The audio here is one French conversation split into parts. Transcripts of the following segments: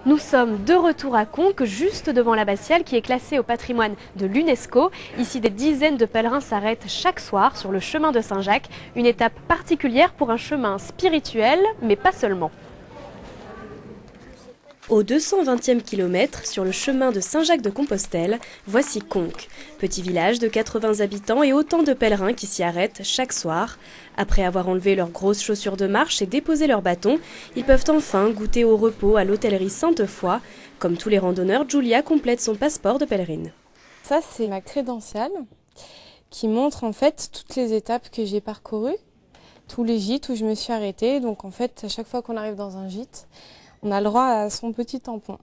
Nous sommes de retour à Conques, juste devant l'abbatiale qui est classée au patrimoine de l'UNESCO. Ici, des dizaines de pèlerins s'arrêtent chaque soir sur le chemin de Saint-Jacques, une étape particulière pour un chemin spirituel, mais pas seulement. Au 220e kilomètre, sur le chemin de Saint-Jacques-de-Compostelle, voici Conques, petit village de 80 habitants et autant de pèlerins qui s'y arrêtent chaque soir. Après avoir enlevé leurs grosses chaussures de marche et déposé leurs bâtons, ils peuvent enfin goûter au repos à l'hôtellerie Sainte-Foy. Comme tous les randonneurs, Julia complète son passeport de pèlerine. Ça, c'est ma crédentiale qui montre en fait toutes les étapes que j'ai parcourues, tous les gîtes où je me suis arrêtée. Donc en fait, à chaque fois qu'on arrive dans un gîte, on a le droit à son petit tampon.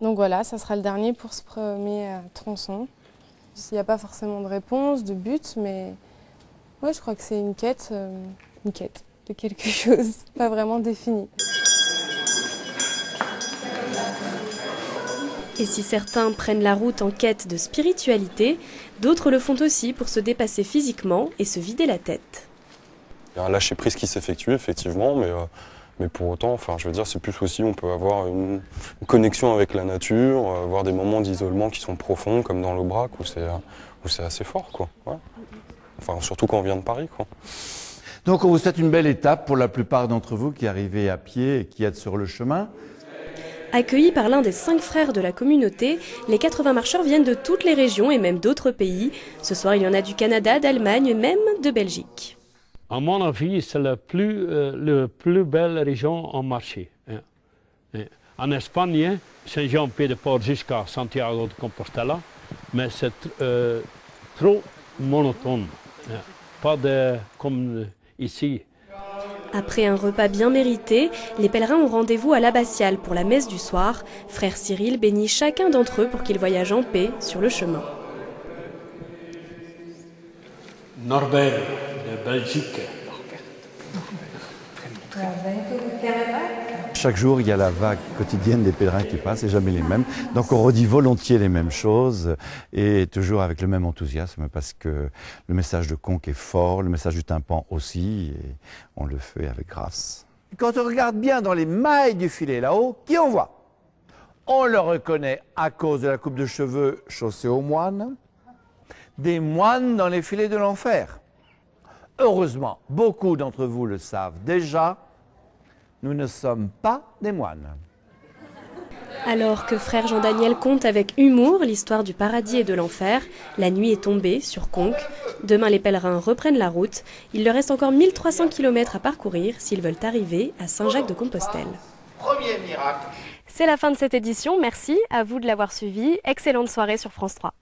Donc voilà, ça sera le dernier pour ce premier tronçon. Il n'y a pas forcément de réponse, de but, mais ouais, je crois que c'est une quête de quelque chose, pas vraiment définie. Et si certains prennent la route en quête de spiritualité, d'autres le font aussi pour se dépasser physiquement et se vider la tête. Il y a un lâcher-prise qui s'effectue, effectivement, mais pour autant, enfin, je veux dire, c'est plus aussi, on peut avoir une connexion avec la nature, avoir des moments d'isolement qui sont profonds, comme dans l'Aubrac, où c'est assez fort, quoi. Ouais. Enfin, surtout quand on vient de Paris, quoi. Donc on vous souhaite une belle étape pour la plupart d'entre vous qui arrivez à pied et qui êtes sur le chemin. Accueillis par l'un des 5 frères de la communauté, les 80 marcheurs viennent de toutes les régions et même d'autres pays. Ce soir, il y en a du Canada, d'Allemagne et même de Belgique. À mon avis, c'est la plus belle région en marché. En Espagne, Saint-Jean-Pied-de-Port jusqu'à Santiago de Compostela, mais c'est trop monotone. Pas comme ici. Après un repas bien mérité, les pèlerins ont rendez-vous à l'abbatiale pour la messe du soir. Frère Cyril bénit chacun d'entre eux pour qu'ils voyagent en paix sur le chemin. Norbert de Belgique. Chaque jour, il y a la vague quotidienne des pèlerins qui passent, et jamais les mêmes. Donc on redit volontiers les mêmes choses, et toujours avec le même enthousiasme, parce que le message de Conques est fort, le message du tympan aussi, et on le fait avec grâce. Quand on regarde bien dans les mailles du filet là-haut, qui on voit? On le reconnaît à cause de la coupe de cheveux chaussée aux moines, des moines dans les filets de l'enfer. Heureusement, beaucoup d'entre vous le savent déjà, nous ne sommes pas des moines. Alors que frère Jean-Daniel conte avec humour l'histoire du paradis et de l'enfer, la nuit est tombée sur Conques. Demain, les pèlerins reprennent la route. Il leur reste encore 1300 km à parcourir s'ils veulent arriver à Saint-Jacques-de-Compostelle. Premier miracle. C'est la fin de cette édition. Merci à vous de l'avoir suivi. Excellente soirée sur France 3.